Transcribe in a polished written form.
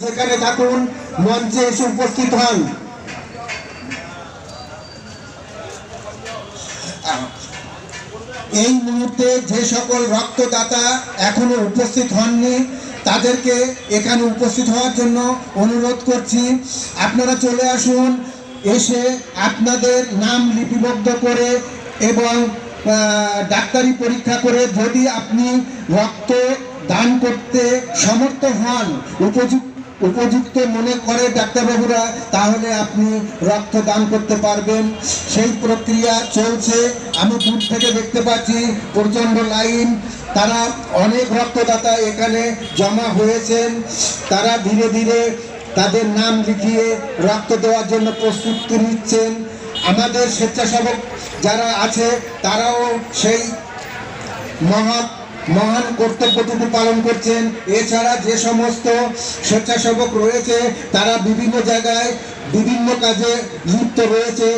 যেখানে থাকুন মঞ্চে এসে উপস্থিত হন। এই মুহূর্তে যে সকল রক্তদাতা এখনো উপস্থিত হননি তাদেরকে এখানে উপস্থিত হওয়ার জন্য অনুরোধ করছি। আপনারা চলে আসুন, এসে আপনাদের নাম লিপিবদ্ধ করে এবং ডাক্তারি পরীক্ষা করে যদি আপনি রক্ত দান করতে সমর্থ হন, উপযুক্ত মনে করে ডাক্তারবাবুরা, তাহলে আপনি রক্ত দান করতে পারবেন। সেই প্রক্রিয়া চলছে। আমি দূর থেকে দেখতে পাচ্ছি প্রচণ্ড লাইন। তারা অনেক রক্তদাতা এখানে জমা হয়েছেন। তারা ধীরে ধীরে তাদের নাম লিখিয়ে রক্ত দেওয়ার জন্য প্রস্তুতি নিচ্ছেন। আমাদের স্বেচ্ছাসেবক যারা আছে তারাও সেই মহান কর্তব্যটুকু পালন করছেন। এছাড়া যে সমস্ত স্বেচ্ছাসেবক রয়েছে তারা বিভিন্ন জায়গায় বিভিন্ন কাজে লিপ্ত রয়েছে।